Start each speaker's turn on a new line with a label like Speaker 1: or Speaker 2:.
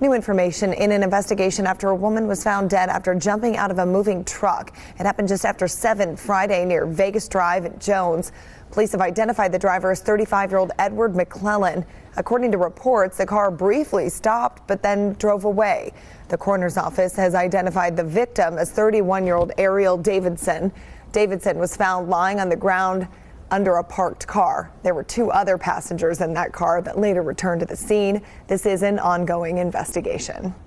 Speaker 1: New information in an investigation after a woman was found dead after jumping out of a moving truck. It happened just after 7 Friday near Vegas Drive at Jones. Police have identified the driver as 35-year-old Edward McClellan. According to reports, the car briefly stopped but then drove away. The coroner's office has identified the victim as 31-year-old Ariel Davidson. Davidson was found lying on the ground under a parked car. There were 2 other passengers in that car that later returned to the scene. This is an ongoing investigation.